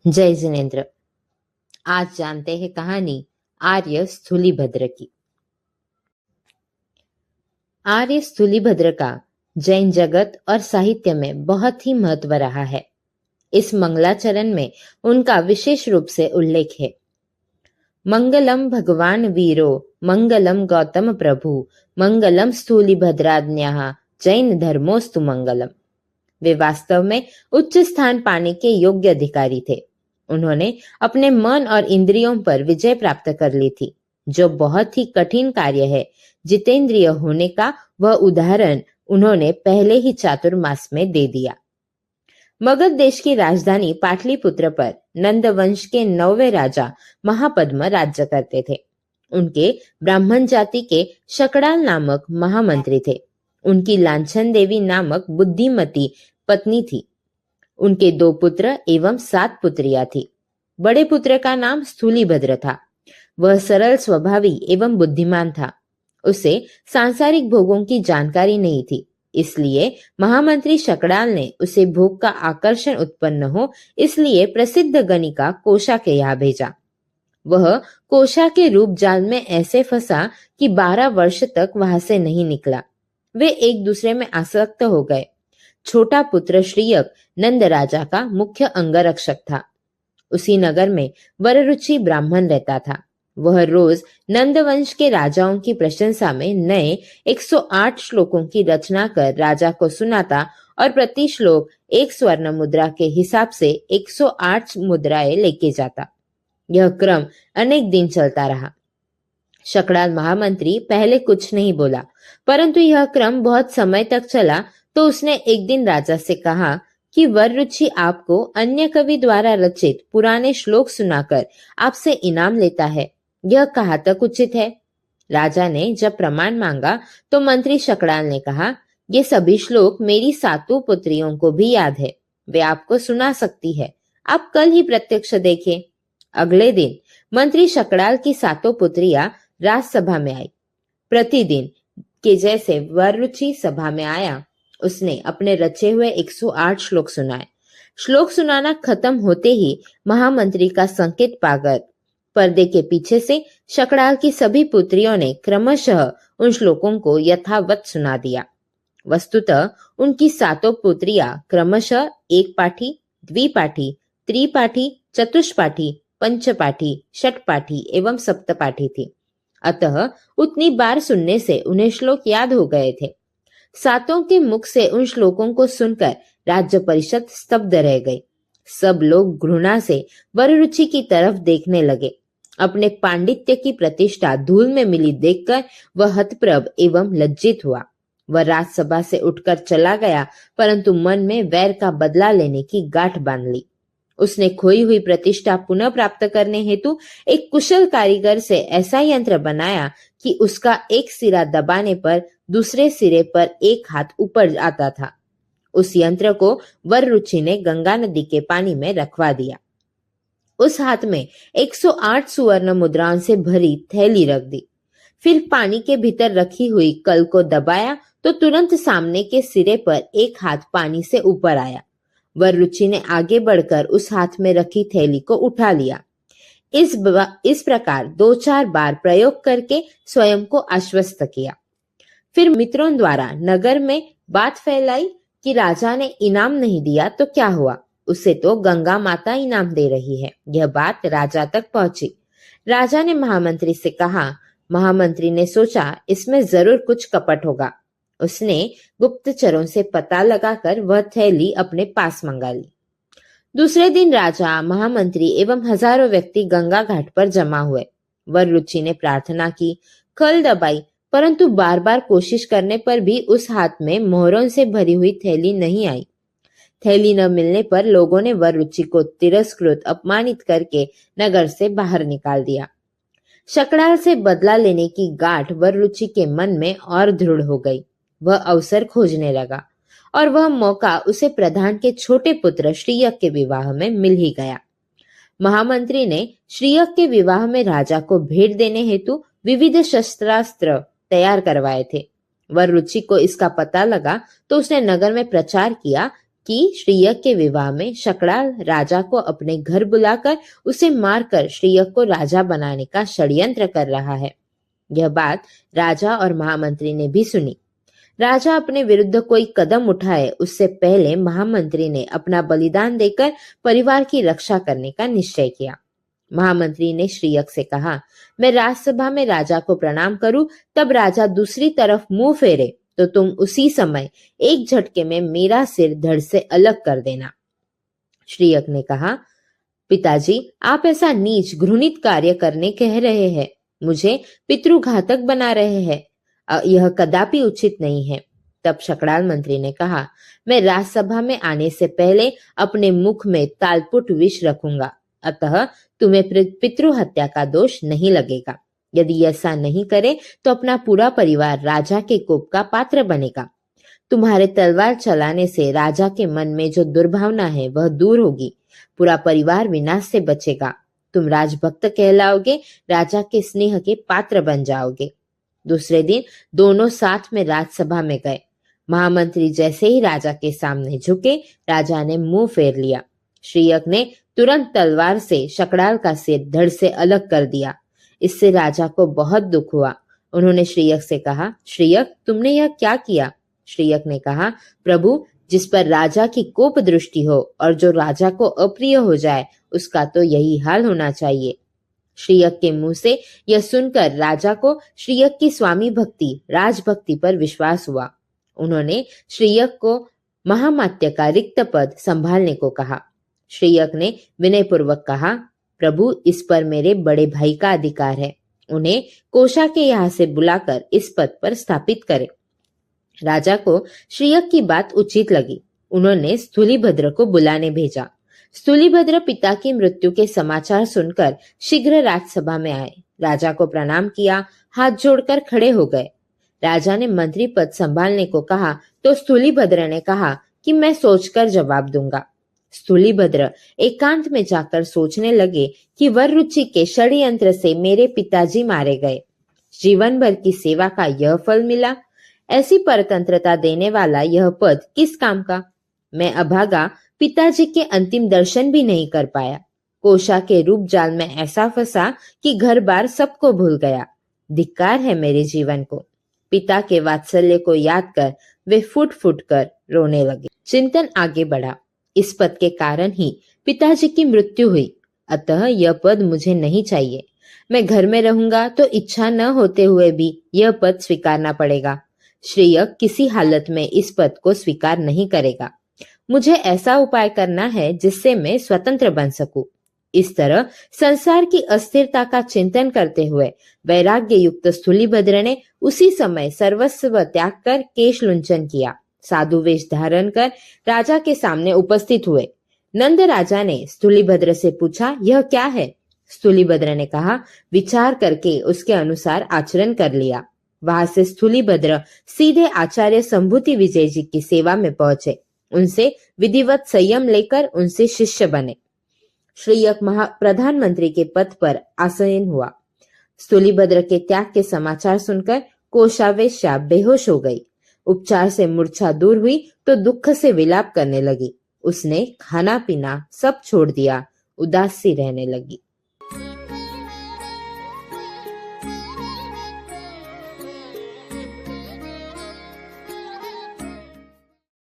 जय जिनेन्द्र। आज जानते हैं कहानी आर्य स्थूलीभद्र की। आर्य स्थूलीभद्र का जैन जगत और साहित्य में बहुत ही महत्व रहा है। इस मंगलाचरण में उनका विशेष रूप से उल्लेख है। मंगलम भगवान वीरो, मंगलम गौतम प्रभु, मंगलम स्थूलीभद्राज्ञा, जैन धर्मोस्तु मंगलम। वे वास्तव में उच्च स्थान पाने के योग्य अधिकारी थे। उन्होंने अपने मन और इंद्रियों पर विजय प्राप्त कर ली थी, जो बहुत ही कठिन कार्य है। जितेंद्रिय होने का वह उदाहरण उन्होंने पहले ही चातुर्मास में दे दिया। मगध देश की राजधानी पाटलिपुत्र पर नंद वंश के 9वें राजा महापद्म राज्य करते थे। उनके ब्राह्मण जाति के शकड़ाल नामक महामंत्री थे। उनकी लांछन देवी नामक बुद्धिमती पत्नी थी। उनके 2 पुत्र एवं 7 पुत्रियां थी। बड़े पुत्र का नाम स्थूलीभद्र था। वह सरल स्वभावी एवं बुद्धिमान था। उसे सांसारिक भोगों की जानकारी नहीं थी, इसलिए महामंत्री शकड़ाल ने उसे भोग का आकर्षण उत्पन्न हो, इसलिए प्रसिद्ध गणिका कोशा के यहाँ भेजा। वह कोशा के रूप जाल में ऐसे फंसा कि 12 वर्ष तक वहां से नहीं निकला। वे एक दूसरे में आसक्त हो गए। छोटा पुत्र श्रीयक नंद राजा का मुख्य अंगरक्षक था। उसी नगर में वररुचि ब्राह्मण रहता था। वह रोज नंदवंश के राजाओं की प्रशंसा में नए 108 श्लोकों की रचना कर राजा को सुनाता और प्रति श्लोक 1 स्वर्ण मुद्रा के हिसाब से 108 मुद्राएं लेके जाता। यह क्रम अनेक दिन चलता रहा। शकड़ाल महामंत्री पहले कुछ नहीं बोला, परंतु यह क्रम बहुत समय तक चला तो उसने एक दिन राजा से कहा कि वररुचि आपको अन्य कवि द्वारा रचित पुराने श्लोक सुनाकर आपसे इनाम लेता है। यह कहाँ तक उचित है? राजा ने जब प्रमाण मांगा तो मंत्री शकड़ाल ने कहा, ये सभी श्लोक मेरी 7 पुत्रियों को भी याद है। वे आपको सुना सकती है। आप कल ही प्रत्यक्ष देखें। अगले दिन मंत्री शकड़ाल की 7 पुत्रियां राजसभा में आई। प्रतिदिन के जैसे वररुचि सभा में आया। उसने अपने रचे हुए 108 श्लोक सुनाए। श्लोक सुनाना खत्म होते ही महामंत्री का संकेत पाकर पर्दे के पीछे से शकड़ाल की सभी पुत्रियों ने क्रमशः उन श्लोकों को यथावत सुना दिया। वस्तुतः उनकी 7 पुत्रियां क्रमशः एक पाठी, द्विपाठी, त्रिपाठी, चतुष्पाठी, पंचपाठी, षटपाठी एवं सप्तपाठी थी। अतः उतनी बार सुनने से उन्हें श्लोक याद हो गए थे। 7 के मुख से उन श्लोकों को सुनकर राज्य परिषद स्तब्ध रह गई। सब लोग घृणा से वररुचि की तरफ देखने लगे। अपने पांडित्य की प्रतिष्ठा धूल में मिली देखकर वह हतप्रभ एवं लज्जित हुआ। वह राजसभा से उठकर चला गया, परंतु मन में वैर का बदला लेने की गांठ बांध ली। उसने खोई हुई प्रतिष्ठा पुनः प्राप्त करने हेतु एक कुशल कारीगर से ऐसा यंत्र बनाया कि उसका एक सिरा दबाने पर दूसरे सिरे पर एक हाथ ऊपर आता था। उस यंत्र को वररुचि ने गंगा नदी के पानी में रखवा दिया। उस हाथ में 108 सुवर्ण मुद्राओं से भरी थैली रख दी। फिर पानी के भीतर रखी हुई कल को दबाया तो तुरंत सामने के सिरे पर एक हाथ पानी से ऊपर आया। वररुचि ने आगे बढ़कर उस हाथ में रखी थैली को उठा लिया। इस प्रकार 2-4 बार प्रयोग करके स्वयं को आश्वस्त किया। फिर मित्रों द्वारा नगर में बात फैलाई कि राजा ने इनाम नहीं दिया तो क्या हुआ, उसे तो गंगा माता इनाम दे रही है। यह बात राजा तक पहुंची। राजा ने महामंत्री से कहा। महामंत्री ने सोचा इसमें जरूर कुछ कपट होगा। उसने गुप्तचरों से पता लगाकर वह थैली अपने पास मंगा ली। दूसरे दिन राजा, महामंत्री एवं हजारों व्यक्ति गंगा घाट पर जमा हुए। वररुचि ने प्रार्थना की, कल दबाई, परंतु बार बार कोशिश करने पर भी उस हाथ में मोहरों से भरी हुई थैली नहीं आई। थैली न मिलने पर लोगों ने वररुचि को तिरस्कृत, अपमानित करके नगर से बाहर निकाल दिया। शकड़ाल से बदला लेने की गांठ वररुचि के मन में और दृढ़ हो गई। वह अवसर खोजने लगा और वह मौका उसे प्रधान के छोटे पुत्र श्रीयक के विवाह में मिल ही गया। महामंत्री ने श्रीयक के विवाह में राजा को भेंट देने हेतु विविध शस्त्रास्त्र तैयार करवाए थे। वररुचि को इसका पता लगा तो उसने नगर में प्रचार किया कि श्रीयक के विवाह में शकड़ाल राजा को अपने घर बुलाकर उसे मारकर श्रीयक को राजा बनाने का षड्यंत्र कर रहा है। यह बात राजा और महामंत्री ने भी सुनी। राजा अपने विरुद्ध कोई कदम उठाए उससे पहले महामंत्री ने अपना बलिदान देकर परिवार की रक्षा करने का निश्चय किया। महामंत्री ने श्रीयक से कहा, मैं राजसभा में राजा को प्रणाम करूं, तब राजा दूसरी तरफ मुंह फेरे तो तुम उसी समय एक झटके में मेरा सिर धड़ से अलग कर देना। श्रीयक ने कहा, पिताजी, आप ऐसा नीच घृणित कार्य करने कह रहे हैं, मुझे पितृघातक बना रहे हैं, यह कदापि उचित नहीं है। तब शकड़ाल मंत्री ने कहा, मैं राजसभा में आने से पहले अपने मुख में तालपुट विष रखूंगा, अतः तुम्हें पितृहत्या का दोष नहीं लगेगा। यदि ऐसा नहीं करे तो अपना पूरा परिवार राजा के कोप का पात्र बनेगा। तुम्हारे तलवार चलाने से राजा के मन में जो दुर्भावना है वह दूर होगी, पूरा परिवार विनाश से बचेगा। तुम राजभक्त कहलाओगे, राजा के स्नेह के पात्र बन जाओगे। दूसरे दिन दोनों साथ में राजसभा में गए। महामंत्री जैसे ही राजा के सामने झुके, राजा ने मुंह फेर लिया। श्रीयक ने तुरंत तलवार से शकड़ाल का सिर धड़ से अलग कर दिया। इससे राजा को बहुत दुख हुआ। उन्होंने श्रीयक से कहा, श्रीयक, तुमने यह क्या किया? श्रीयक ने कहा, प्रभु, जिस पर राजा की कोप दृष्टि हो और जो राजा को अप्रिय हो जाए, उसका तो यही हाल होना चाहिए। श्रीयक के मुंह से यह सुनकर राजा को श्रीयक की स्वामी भक्ति, राजभक्ति पर विश्वास हुआ। उन्होंने श्रीयक को महामात्य का रिक्त पद संभालने को कहा। श्रीयक ने विनयपूर्वक कहा, प्रभु, इस पर मेरे बड़े भाई का अधिकार है, उन्हें कोषा के यहाँ से बुलाकर इस पद पर स्थापित करें। राजा को श्रीयक की बात उचित लगी। उन्होंने स्थूलीभद्र को बुलाने भेजा। स्थूलीभद्र पिता की मृत्यु के समाचार सुनकर शीघ्र राजसभा में आए। राजा को प्रणाम किया, हाथ जोड़कर खड़े हो गए। राजा ने मंत्री पद संभालने को कहा तो स्थूलीभद्र ने कहा कि मैं सोचकर जवाब दूंगा। स्थूलीभद्र एकांत में जाकर सोचने लगे कि वररुचि के षड्यंत्र से मेरे पिताजी मारे गए, जीवन भर की सेवा का यह फल मिला। ऐसी परतंत्रता देने वाला यह पद किस काम का? मैं अभागा पिताजी के अंतिम दर्शन भी नहीं कर पाया। कोषा के रूप जाल में ऐसा फंसा कि घर बार सबको भूल गया। धिक्कार है मेरे जीवन को। पिता के वात्सल्य को याद कर वे फुट फुट कर रोने लगे। चिंतन आगे बढ़ा। इस पद के कारण ही पिताजी की मृत्यु हुई, अतः यह पद मुझे नहीं चाहिए। मैं घर में रहूंगा तो इच्छा न होते हुए भी यह पद स्वीकारना पड़ेगा। श्रीयक किसी हालत में इस पद को स्वीकार नहीं करेगा। मुझे ऐसा उपाय करना है जिससे मैं स्वतंत्र बन सकूं। इस तरह संसार की अस्थिरता का चिंतन करते हुए वैराग्य युक्त स्थूलीभद्र ने उसी समय सर्वस्व त्याग कर केश लुंचन किया, साधु वेश धारण कर राजा के सामने उपस्थित हुए। नंद राजा ने स्थूलीभद्र से पूछा, यह क्या है? स्थूलीभद्र ने कहा, विचार करके उसके अनुसार आचरण कर लिया। वहां से स्थूलीभद्र सीधे आचार्य संभूति विजय जी की सेवा में पहुंचे। उनसे विधिवत संयम लेकर उनसे शिष्य बने। श्रीयक प्रधानमंत्री के पद पर आसीन हुआ। स्थूलीभद्र के त्याग के समाचार सुनकर कोषावेश्या बेहोश हो गई। उपचार से मूर्छा दूर हुई तो दुख से विलाप करने लगी। उसने खाना पीना सब छोड़ दिया, उदास सी रहने लगी।